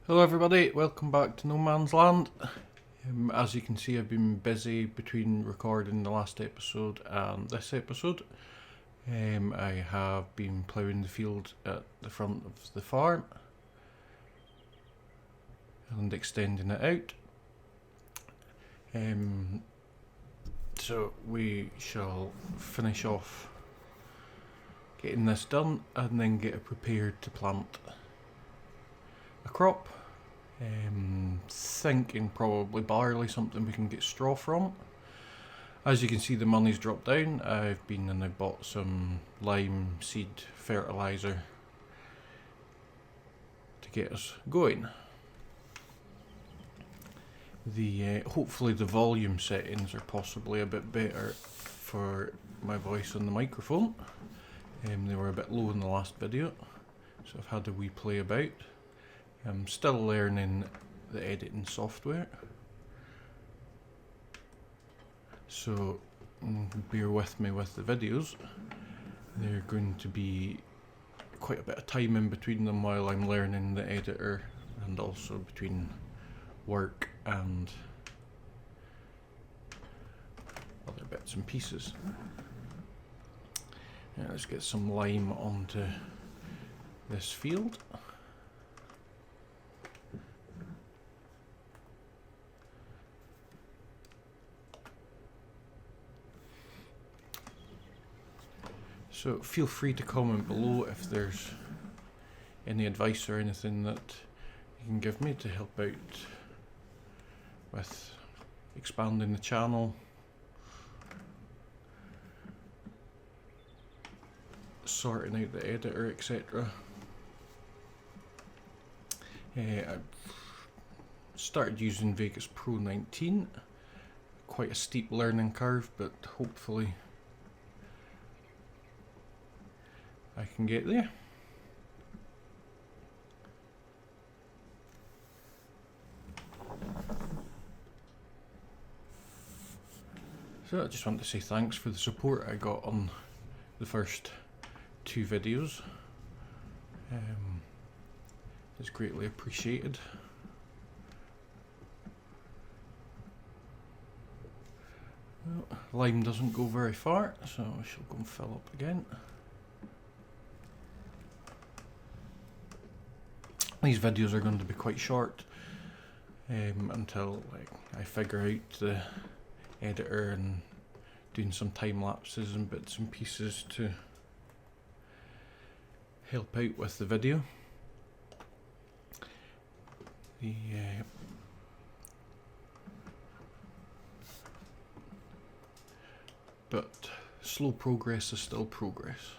Hello everybody, welcome back to No Man's Land. As you can see, I've been busy between recording the last episode and this episode. I have been ploughing the field at the front of the farm and extending it out. So we shall finish off getting this done and then get it prepared to plant a crop. Thinking probably barley, something we can get straw from. As you can see, the money's dropped down. I've been and I bought some lime seed fertiliser to get us going. Hopefully the volume settings are possibly a bit better for my voice on the microphone. They were a bit low in the last video, so I've had a wee play about. I'm still learning the editing software, so bear with me with the videos. They're going to be quite a bit of time in between them while I'm learning the editor, and also between work and other bits and pieces. Now let's get some lime onto this field. So feel free to comment below if there's any advice or anything that you can give me to help out with expanding the channel, sorting out the editor, etc. I've started using Vegas Pro 19. Quite a steep learning curve, but hopefully I can get there. So I just want to say thanks for the support I got on the first two videos. It's greatly appreciated. Well, lime doesn't go very far, so I shall go and fill up again. These videos are going to be quite short until I figure out the editor and doing some time lapses and bits and pieces to help out with the video. But slow progress is still progress.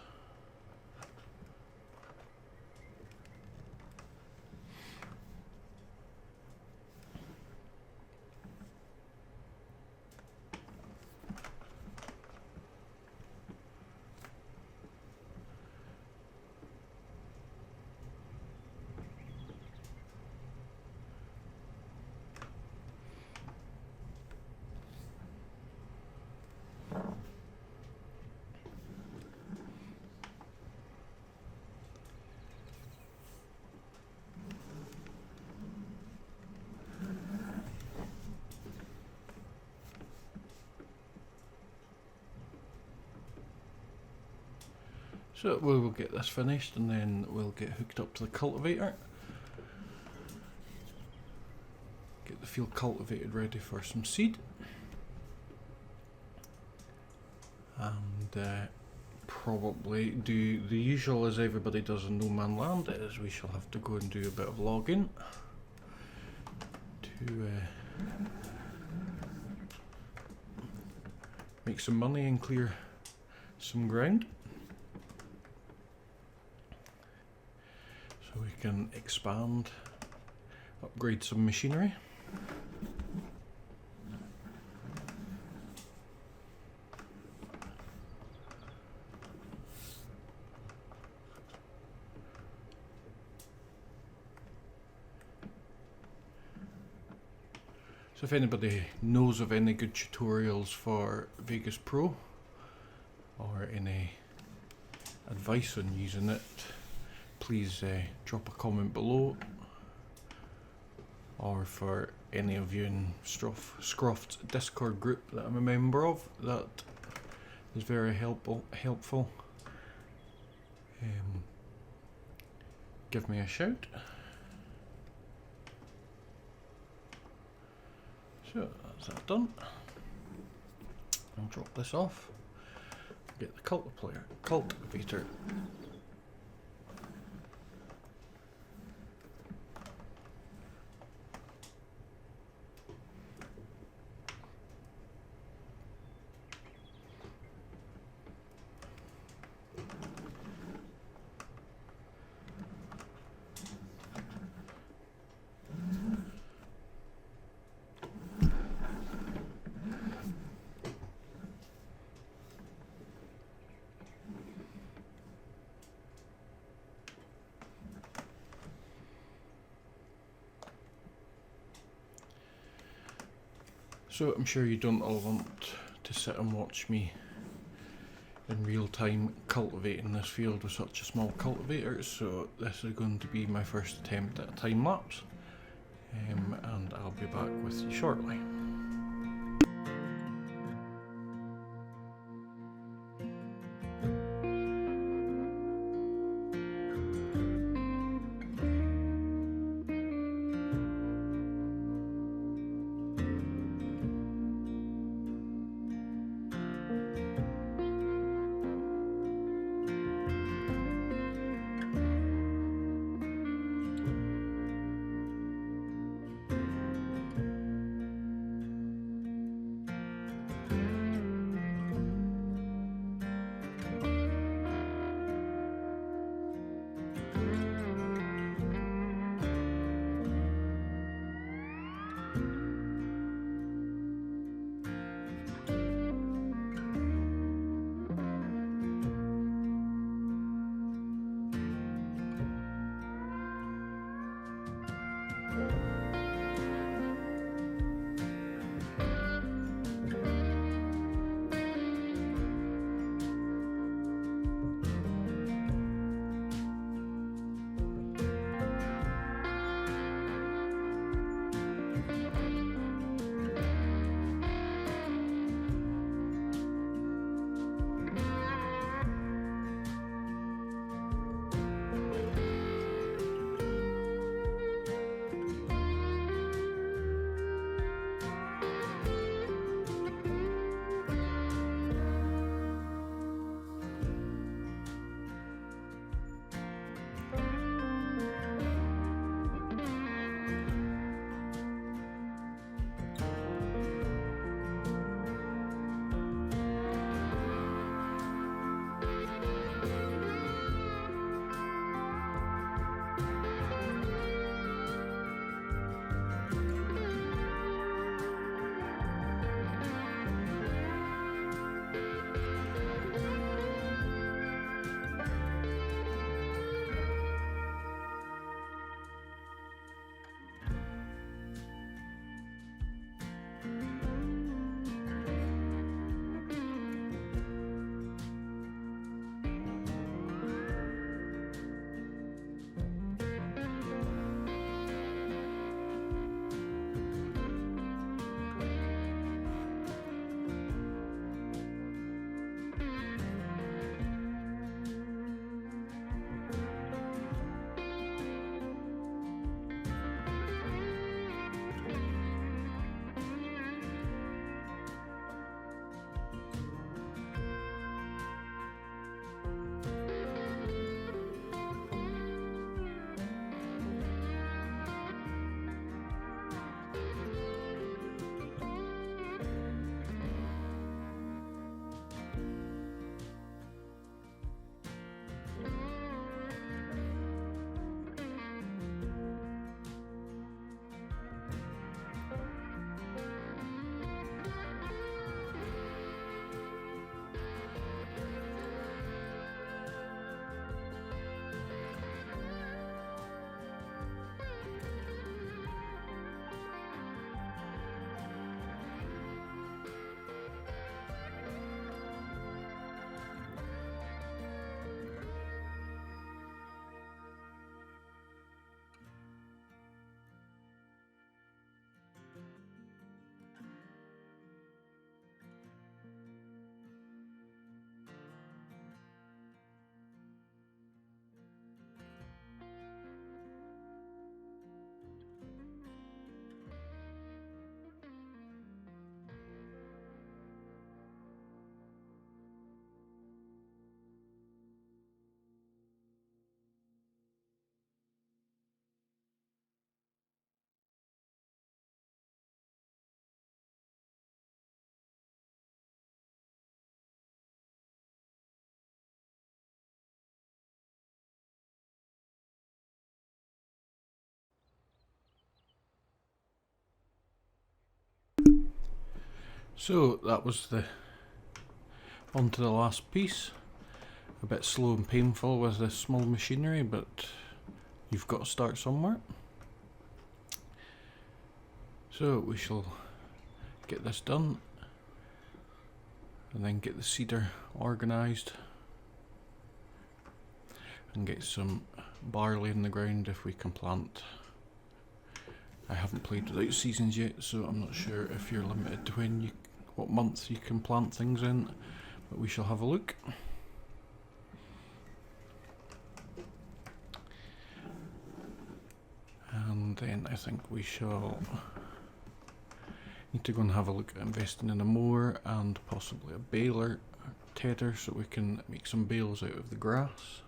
So we will get this finished and then we'll get hooked up to the cultivator. Get the field cultivated ready for some seed. And probably do the usual as everybody does in No Man's Land, is we shall have to go and do a bit of logging to make some money and clear some ground. So we can expand, upgrade some machinery. So if anybody knows of any good tutorials for Vegas Pro or any advice on using it, please drop a comment below. or for any of you in Scruff's Discord group that I'm a member of, that is very helpful. Give me a shout. So that's that done. I'll drop this off. Get the cultivator. So I'm sure you don't all want to sit and watch me in real time cultivating this field with such a small cultivator, so this is going to be my first attempt at a time lapse, and I'll be back with you shortly. So that was on to the last piece. A bit slow and painful with this small machinery, but you've got to start somewhere. So we shall get this done and then get the cedar organised and get some barley in the ground if we can plant. I haven't played without seasons yet, so I'm not sure if you're limited to what month you can plant things in, but we shall have a look. And then I think we shall need to go and have a look at investing in a mower and possibly a baler tedder so we can make some bales out of the grass.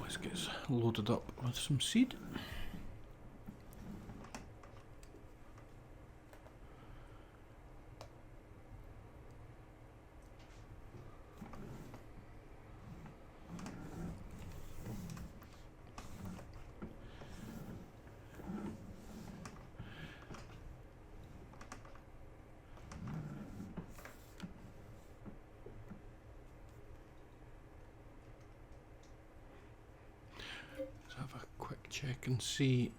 Let's get loaded up with some seed. Let's have a quick check and see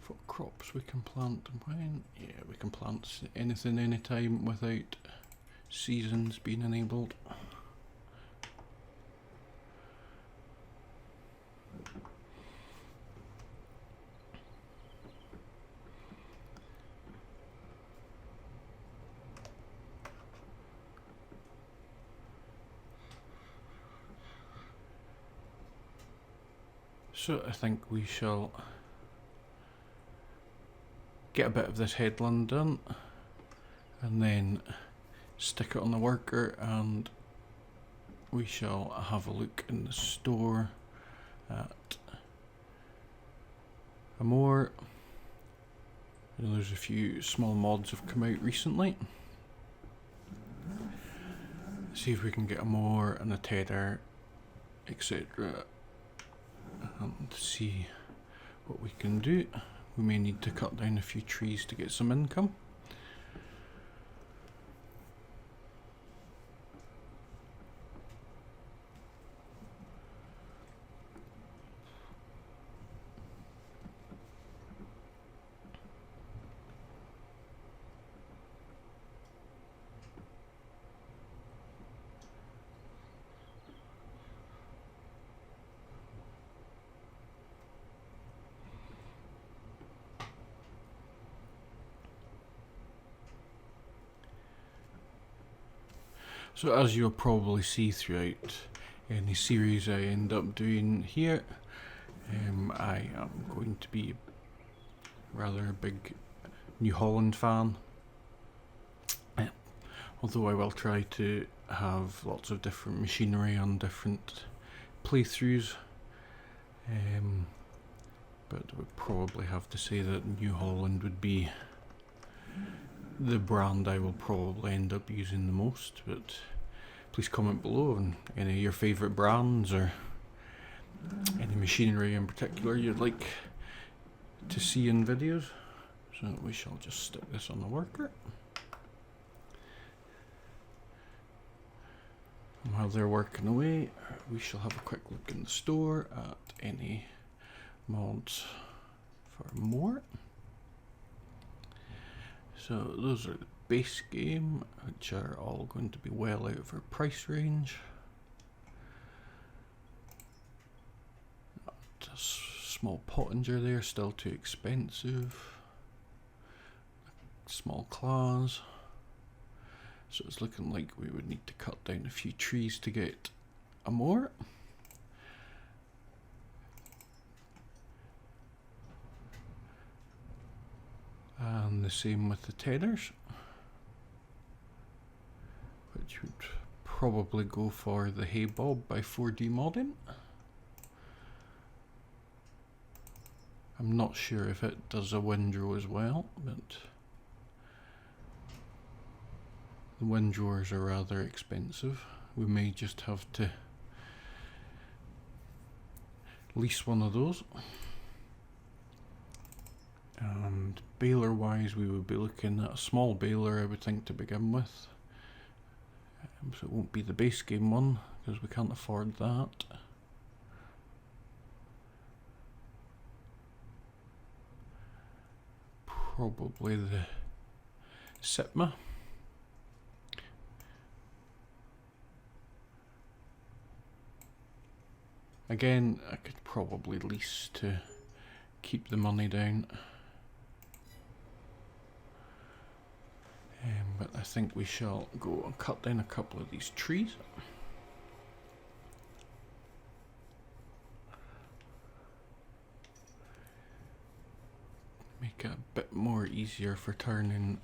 what crops we can plant and when. Yeah, we can plant anything anytime without seasons being enabled. So I think we shall get a bit of this headland done and then stick it on the worker, and we shall have a look in the store at a mower. There's a few small mods have come out recently. See if we can get a mower and a tedder, etc. and see what we can do. We may need to cut down a few trees to get some income. So as you'll probably see throughout any series I end up doing here, I am going to be rather a big New Holland fan. Although I will try to have lots of different machinery on different playthroughs. But I would probably have to say that New Holland would be the brand I will probably end up using the most. But please comment below on any of your favourite brands or any machinery in particular you'd like to see in videos. So we shall just stick this on the worker. And while they're working away, we shall have a quick look in the store at any mods for more. So those are the base game, which are all going to be well out of our price range. A small pottinger there, still too expensive. Small claws. So it's looking like we would need to cut down a few trees to get a mower. the same with the tenors, which would probably go for the Hey Bob by 4D Modding. I'm not sure if it does a windrow as well, but the windrowers are rather expensive. We may just have to lease one of those. And baler wise, we would be looking at a small baler, I would think, to begin with. So it won't be the base game one, because we can't afford that. Probably the Sitma. Again, I could probably lease to keep the money down. But I think we shall go and cut down a couple of these trees. Make it a bit more easier for turning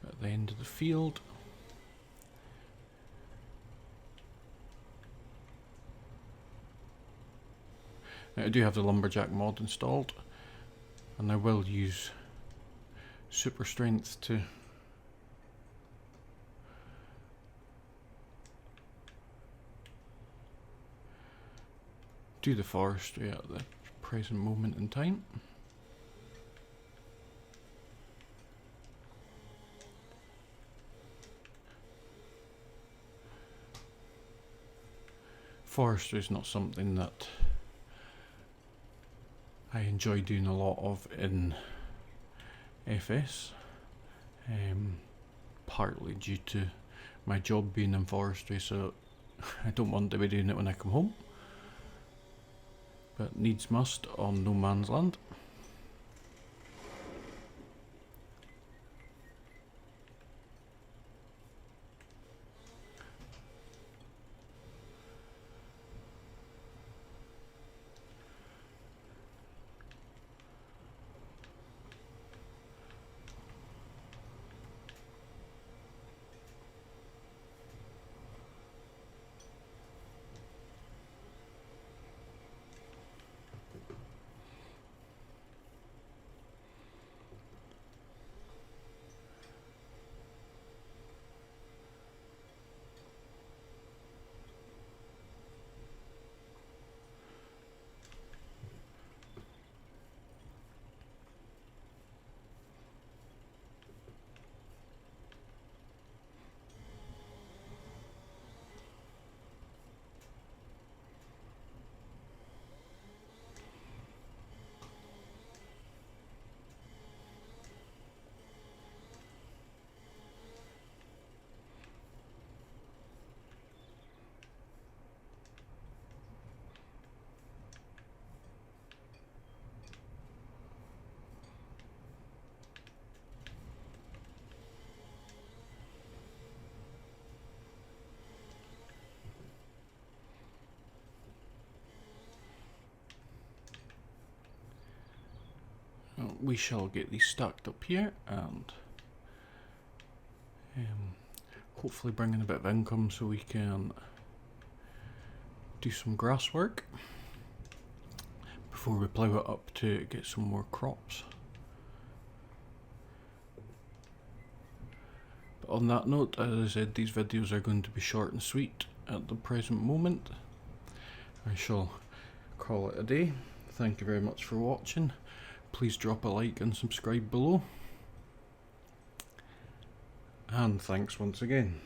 at the end of the field. Now, I do have the lumberjack mod installed, and I will use super strength to do the forestry at the present moment in time. Forestry is not something that I enjoy doing a lot of in FS, partly due to my job being in forestry, so I don't want to be doing it when I come home, but needs must on no man's land. We shall get these stacked up here and hopefully bring in a bit of income so we can do some grass work before we plough it up to get some more crops. But on that note, as I said, these videos are going to be short and sweet at the present moment. I shall call it a day. Thank you very much for watching. Please drop a like and subscribe below. And thanks once again.